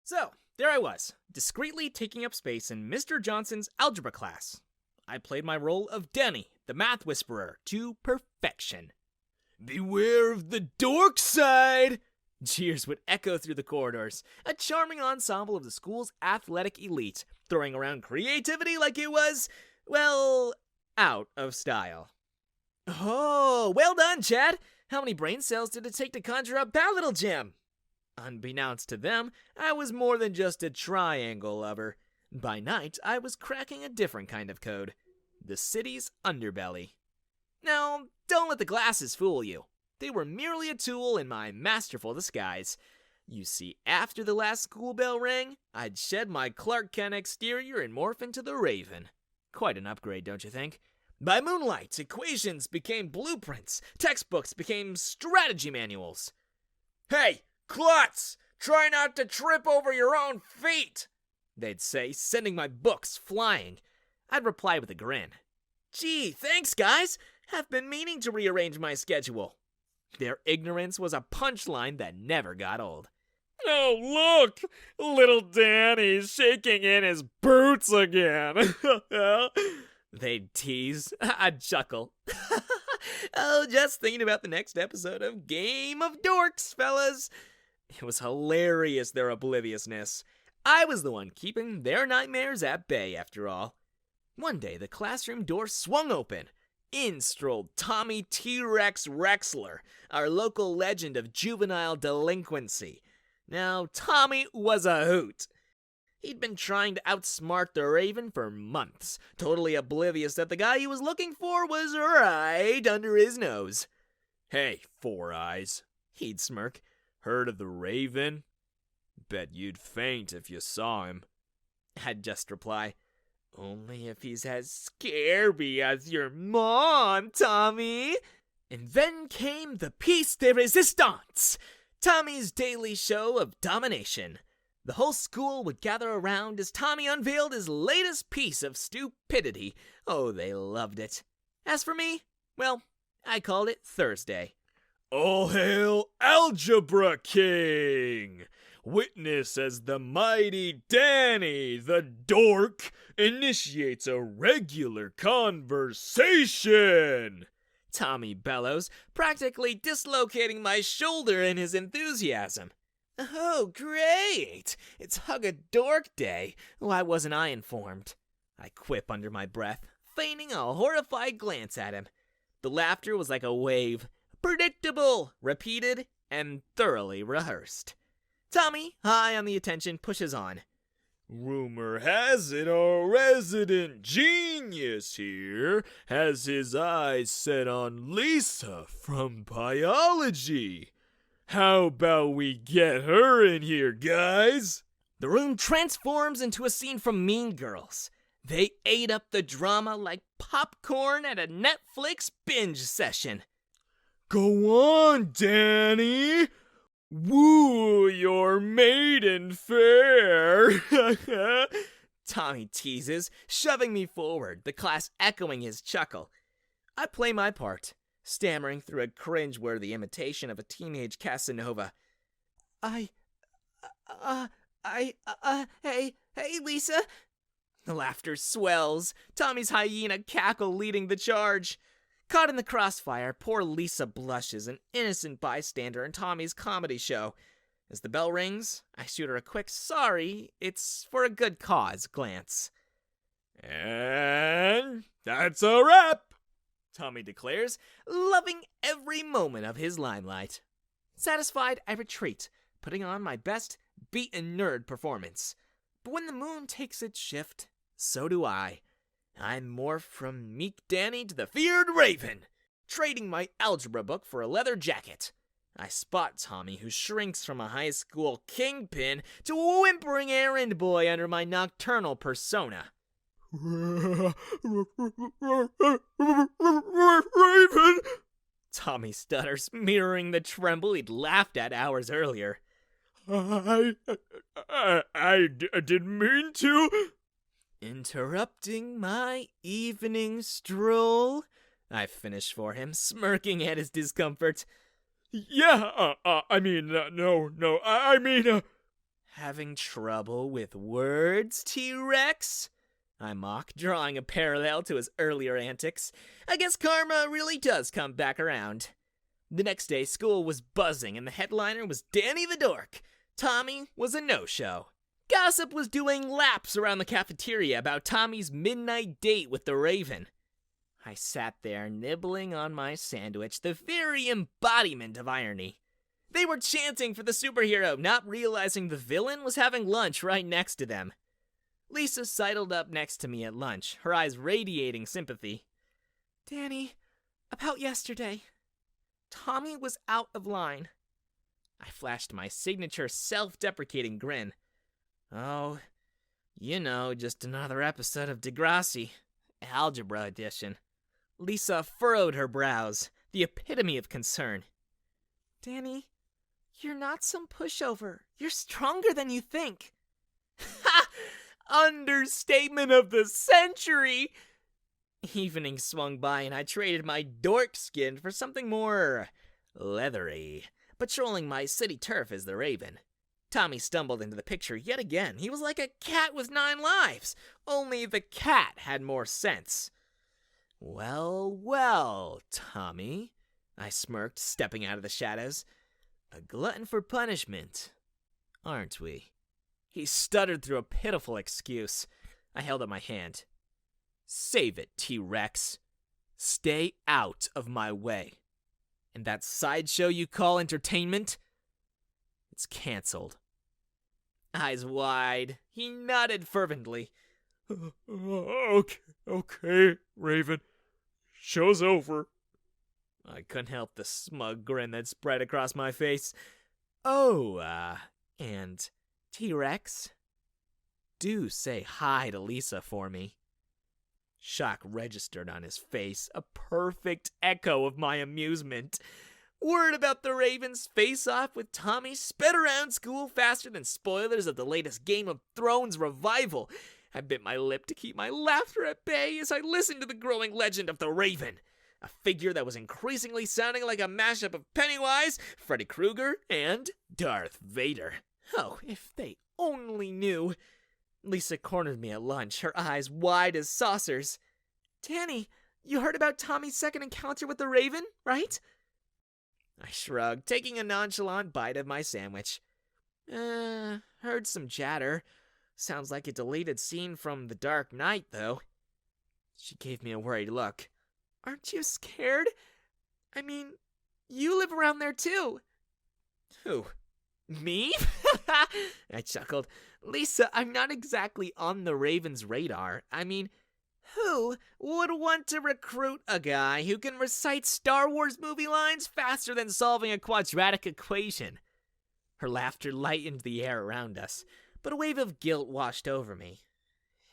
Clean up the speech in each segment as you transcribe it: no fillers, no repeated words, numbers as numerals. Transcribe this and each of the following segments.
So, there I was, discreetly taking up space in Mr. Johnson's algebra class. I played my role of Danny, the math whisperer, to perfection. "Beware of the dork side!" Cheers would echo through the corridors, a charming ensemble of the school's athletic elite, throwing around creativity like it was, well, out of style. "Oh, well done, Chad! How many brain cells did it take to conjure up that little gem?" Unbeknownst to them, I was more than just a triangle lover. By night, I was cracking a different kind of code. The city's underbelly. Now, don't let the glasses fool you. They were merely a tool in my masterful disguise. You see, after the last school bell rang, I'd shed my Clark Kent exterior and morph into the Raven. Quite an upgrade, don't you think? By moonlight, equations became blueprints, textbooks became strategy manuals. "Hey, klutz! Try not to trip over your own feet!" they'd say, sending my books flying. I'd reply with a grin. "Gee, thanks, guys! Have been meaning to rearrange my schedule." Their ignorance was a punchline that never got old. "Oh, look! Little Danny's shaking in his boots again." They'd tease. I'd chuckle. Oh, just thinking about the next episode of Game of Dorks, fellas. It was hilarious, their obliviousness. I was the one keeping their nightmares at bay, after all. One day, the classroom door swung open. In strolled Tommy T-Rex Rexler, our local legend of juvenile delinquency. Now, Tommy was a hoot. He'd been trying to outsmart the Raven for months, totally oblivious that the guy he was looking for was right under his nose. "Hey, Four Eyes," he'd smirk. "Heard of the Raven? Bet you'd faint if you saw him." I'd just reply, "Only if he's as scary as your mom, Tommy." And then came the piece de resistance, Tommy's daily show of domination. The whole school would gather around as Tommy unveiled his latest piece of stupidity. Oh, they loved it. As for me, well, I called it Thursday. "All hail Algebra King! Witness as the mighty Danny, the dork, initiates a regular conversation!" Tommy bellows, practically dislocating my shoulder in his enthusiasm. "Oh, great! It's Hug a Dork Day. Why wasn't I informed?" I quip under my breath, feigning a horrified glance at him. The laughter was like a wave. Predictable, repeated, and thoroughly rehearsed. Tommy, high on the attention, pushes on. "Rumor has it our resident genius here has his eyes set on Lisa from biology. How about we get her in here, guys?" The room transforms into a scene from Mean Girls. They ate up the drama like popcorn at a Netflix binge session. "Go on, Danny! Woo your maiden fair!" Tommy teases, shoving me forward, the class echoing his chuckle. I play my part, stammering through a cringe-worthy imitation of a teenage Casanova. Hey, Lisa." The laughter swells, Tommy's hyena cackle leading the charge. Caught in the crossfire, poor Lisa blushes, an innocent bystander in Tommy's comedy show. As the bell rings, I shoot her a quick "sorry, it's for a good cause" glance. "And that's a wrap," Tommy declares, loving every moment of his limelight. Satisfied, I retreat, putting on my best beaten nerd performance. But when the moon takes its shift, so do I. I morph from meek Danny to the feared Raven, trading my algebra book for a leather jacket. I spot Tommy, who shrinks from a high school kingpin to a whimpering errand boy under my nocturnal persona. "Raven!" Tommy stutters, mirroring the tremble he'd laughed at hours earlier. I didn't mean to." Interrupting my evening stroll, I finish for him, smirking at his discomfort. "Yeah, I mean, no, I mean, Having trouble with words, T-Rex? I mock, drawing a parallel to his earlier antics. I guess karma really does come back around. The next day, school was buzzing, and the headliner was Danny the Dork. Tommy was a no-show. Gossip was doing laps around the cafeteria about Tommy's midnight date with the Raven. I sat there, nibbling on my sandwich, the very embodiment of irony. They were chanting for the superhero, not realizing the villain was having lunch right next to them. Lisa sidled up next to me at lunch, her eyes radiating sympathy. "Danny, about yesterday. Tommy was out of line." I flashed my signature self-deprecating grin. "Oh, just another episode of Degrassi. Algebra edition." Lisa furrowed her brows, the epitome of concern. "Danny, you're not some pushover. You're stronger than you think." Ha! Understatement of the century! Evening swung by and I traded my dork skin for something more leathery, patrolling my city turf as the Raven. Tommy stumbled into the picture yet again. He was like a cat with 9 lives, only the cat had more sense. Well, well, Tommy," I smirked, stepping out of the shadows. "A glutton for punishment, aren't we?" He stuttered through a pitiful excuse. I held up my hand. "Save it, T-Rex. Stay out of my way. And that sideshow you call entertainment? It's canceled." Eyes wide, he nodded fervently. Okay, Raven. Show's over." I couldn't help the smug grin that spread across my face. And T-Rex, do say hi to Lisa for me." Shock registered on his face, a perfect echo of my amusement. Word about the Ravens' face-off with Tommy sped around school faster than spoilers of the latest Game of Thrones revival. I bit my lip to keep my laughter at bay as I listened to the growing legend of the Raven, a figure that was increasingly sounding like a mashup of Pennywise, Freddy Krueger, and Darth Vader. Oh, if they only knew. Lisa cornered me at lunch, her eyes wide as saucers. "Danny, you heard about Tommy's second encounter with the Raven, right?" I shrugged, taking a nonchalant bite of my sandwich. Heard some chatter. Sounds like a deleted scene from The Dark Knight, though." She gave me a worried look. "Aren't you scared? I mean, you live around there too." "Who? Me?" I chuckled. "Lisa, I'm not exactly on the Raven's radar. I mean, who would want to recruit a guy who can recite Star Wars movie lines faster than solving a quadratic equation?" Her laughter lightened the air around us, but a wave of guilt washed over me.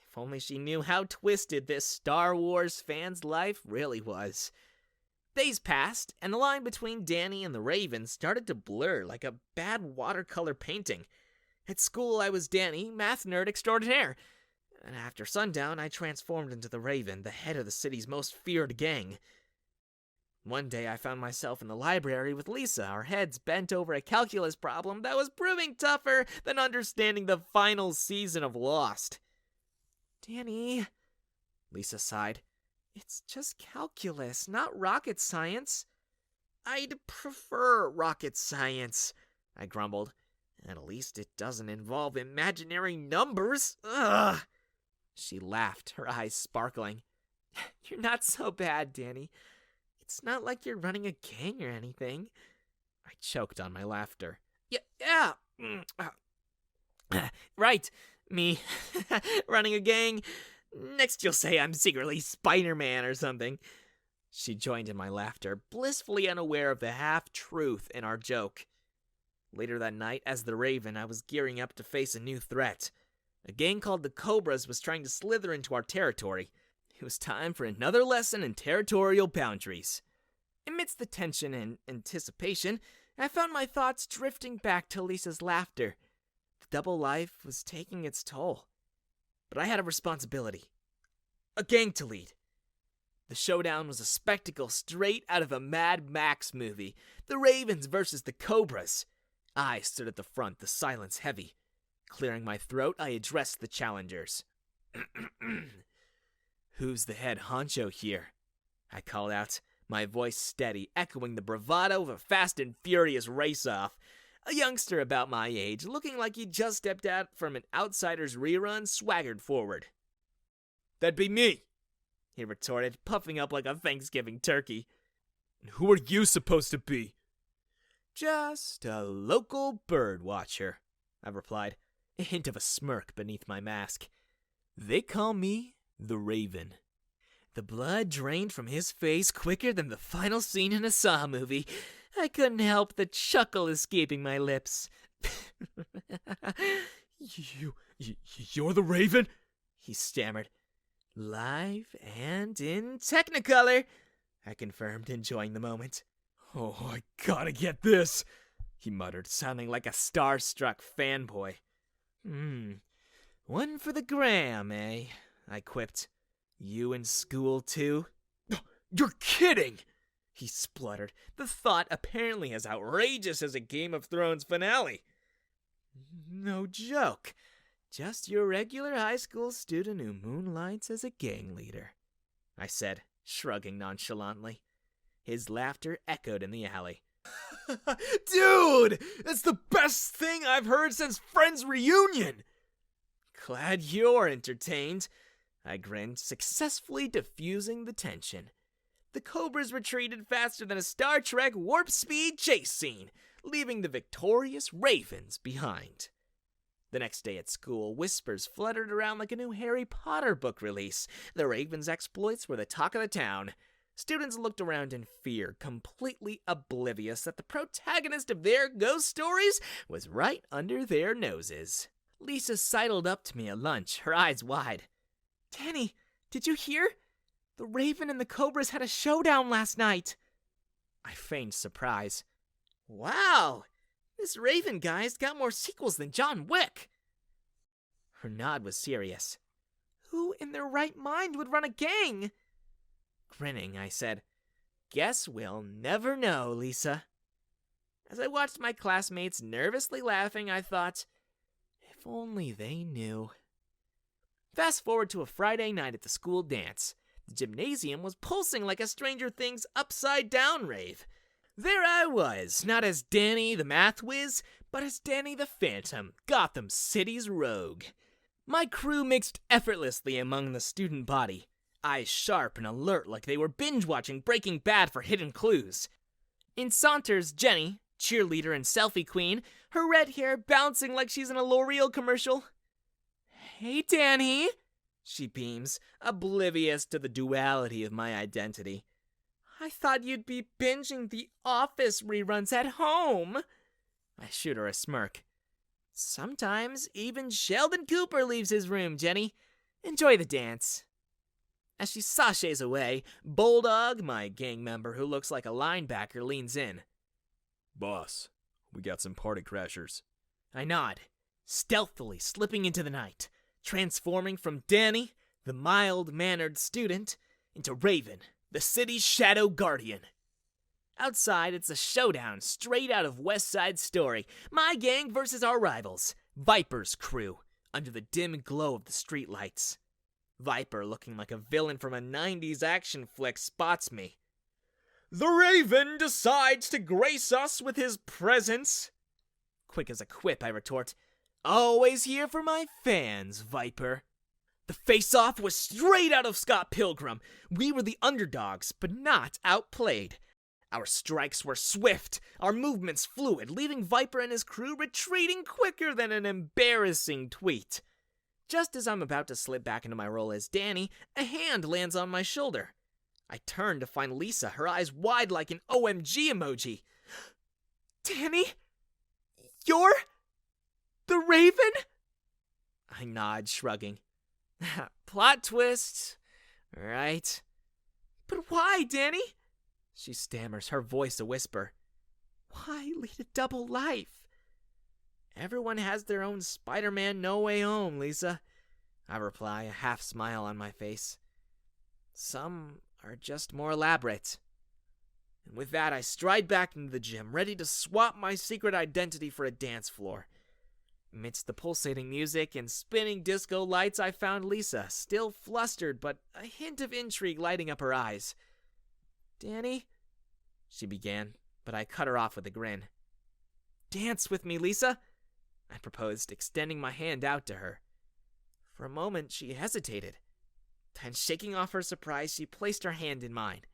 If only she knew how twisted this Star Wars fan's life really was. Days passed, and the line between Danny and the Raven started to blur like a bad watercolor painting. At school, I was Danny, math nerd extraordinaire. And after sundown, I transformed into the Raven, the head of the city's most feared gang. One day, I found myself in the library with Lisa, our heads bent over a calculus problem that was proving tougher than understanding the final season of Lost. "Danny," Lisa sighed, "it's just calculus, not rocket science." "I'd prefer rocket science," I grumbled. "At least it doesn't involve imaginary numbers. Ugh." She laughed, her eyes sparkling. "You're not so bad, Danny. It's not like you're running a gang or anything." I choked on my laughter. Yeah. Right, me. Running a gang. Next you'll say I'm secretly Spider-Man or something." She joined in my laughter, blissfully unaware of the half-truth in our joke. Later that night, as the Raven, I was gearing up to face a new threat. A gang called the Cobras was trying to slither into our territory. It was time for another lesson in territorial boundaries. Amidst the tension and anticipation, I found my thoughts drifting back to Lisa's laughter. The double life was taking its toll. But I had a responsibility. A gang to lead. The showdown was a spectacle straight out of a Mad Max movie. The Ravens versus the Cobras. I stood at the front, the silence heavy. Clearing my throat, I addressed the challengers. "Who's the head honcho here?" I called out, my voice steady, echoing the bravado of a fast and furious race-off. A youngster about my age, looking like he'd just stepped out from an Outsiders rerun, swaggered forward. "That'd be me," he retorted, puffing up like a Thanksgiving turkey. "And who are you supposed to be?" "Just a local bird watcher," I replied, a hint of a smirk beneath my mask. "They call me the Raven." The blood drained from his face quicker than the final scene in a Saw movie. I couldn't help the chuckle escaping my lips. You're the Raven?" he stammered. "Live and in Technicolor," I confirmed, enjoying the moment. "Oh, I gotta get this," he muttered, sounding like a starstruck fanboy. One for the gram, eh?" I quipped. "You in school, too?" "You're kidding!" he spluttered, the thought apparently as outrageous as a Game of Thrones finale. "No joke. Just your regular high school student who moonlights as a gang leader," I said, shrugging nonchalantly. His laughter echoed in the alley. "Dude, that's the best thing I've heard since Friends Reunion!" "Glad you're entertained," I grinned, successfully diffusing the tension. The Cobras retreated faster than a Star Trek warp speed chase scene, leaving the victorious Ravens behind. The next day at school, whispers fluttered around like a new Harry Potter book release. The Ravens' exploits were the talk of the town. Students looked around in fear, completely oblivious that the protagonist of their ghost stories was right under their noses. Lisa sidled up to me at lunch, her eyes wide. "Danny, did you hear? The Raven and the Cobras had a showdown last night." I feigned surprise. "Wow, this Raven guy's got more sequels than John Wick." Her nod was serious. "Who in their right mind would run a gang?" Grinning, I said, "Guess we'll never know, Lisa." As I watched my classmates nervously laughing, I thought, if only they knew. Fast forward to a Friday night at the school dance. The gymnasium was pulsing like a Stranger Things upside-down rave. There I was, not as Danny the math whiz, but as Danny the Phantom, Gotham City's rogue. My crew mixed effortlessly among the student body, eyes sharp and alert like they were binge-watching Breaking Bad for hidden clues. In saunters Jenny, cheerleader and selfie queen, her red hair bouncing like she's in a L'Oreal commercial. "Hey, Danny," she beams, oblivious to the duality of my identity. "I thought you'd be binging the Office reruns at home." I shoot her a smirk. "Sometimes even Sheldon Cooper leaves his room, Jenny. Enjoy the dance." As she sashays away, Bulldog, my gang member who looks like a linebacker, leans in. "Boss, we got some party crashers." I nod, stealthily slipping into the night, transforming from Danny, the mild-mannered student, into Raven, the city's shadow guardian. Outside, it's a showdown straight out of West Side Story. My gang versus our rivals, Viper's crew, under the dim glow of the streetlights. Viper, looking like a villain from a 90s action flick, spots me. "The Raven decides to grace us with his presence." Quick as a quip, I retort, "Always here for my fans, Viper." The face-off was straight out of Scott Pilgrim. We were the underdogs, but not outplayed. Our strikes were swift, our movements fluid, leaving Viper and his crew retreating quicker than an embarrassing tweet. Just as I'm about to slip back into my role as Danny, a hand lands on my shoulder. I turn to find Lisa, her eyes wide like an OMG emoji. "Danny? You're the Raven?" I nod, shrugging. "Plot twist, right?" "But why, Danny?" She stammers, her voice a whisper. "Why lead a double life?" "Everyone has their own Spider-Man No Way Home, Lisa," I reply, a half smile on my face. "Some are just more elaborate." And with that, I stride back into the gym, ready to swap my secret identity for a dance floor. Amidst the pulsating music and spinning disco lights, I found Lisa, still flustered, but a hint of intrigue lighting up her eyes. "Danny?" she began, but I cut her off with a grin. "Dance with me, Lisa," I proposed, extending my hand out to her. For a moment, she hesitated. Then, shaking off her surprise, she placed her hand in mine.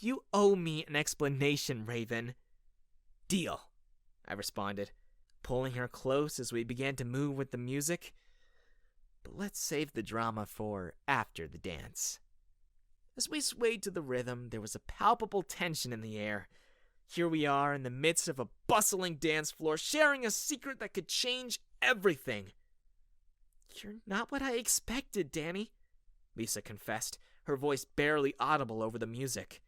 "You owe me an explanation, Raven." "Deal," I responded, pulling her close as we began to move with the music. But let's save the drama for after the dance. As we swayed to the rhythm, there was a palpable tension in the air. Here we are in the midst of a bustling dance floor, sharing a secret that could change everything. "You're not what I expected, Danny," Lisa confessed, her voice barely audible over the music.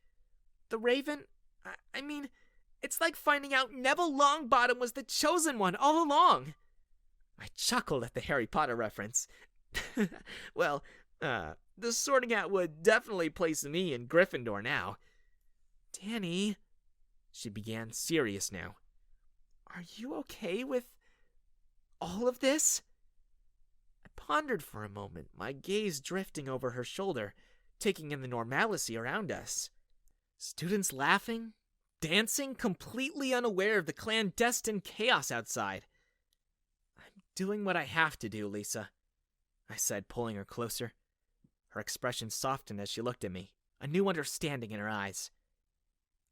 "The Raven, I mean, it's like finding out Neville Longbottom was the chosen one all along." I chuckled at the Harry Potter reference. Well, the sorting hat would definitely place me in Gryffindor now. "Danny," she began, serious now. "Are you okay with all of this?" I pondered for a moment, my gaze drifting over her shoulder, taking in the normalcy around us. Students laughing, dancing, completely unaware of the clandestine chaos outside. "I'm doing what I have to do, Lisa," I said, pulling her closer. Her expression softened as she looked at me, a new understanding in her eyes.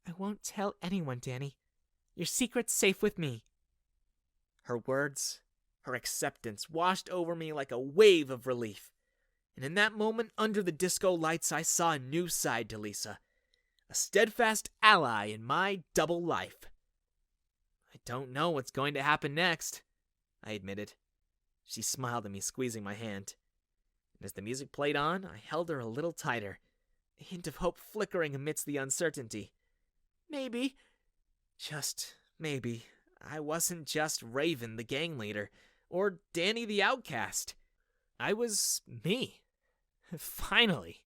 "I won't tell anyone, Danny. Your secret's safe with me." Her words, her acceptance, washed over me like a wave of relief. And in that moment, under the disco lights, I saw a new side to Lisa. A steadfast ally in my double life. "I don't know what's going to happen next," I admitted. She smiled at me, squeezing my hand. And as the music played on, I held her a little tighter, a hint of hope flickering amidst the uncertainty. Maybe, just maybe, I wasn't just Raven, the gang leader, or Danny the outcast. I was me. Finally.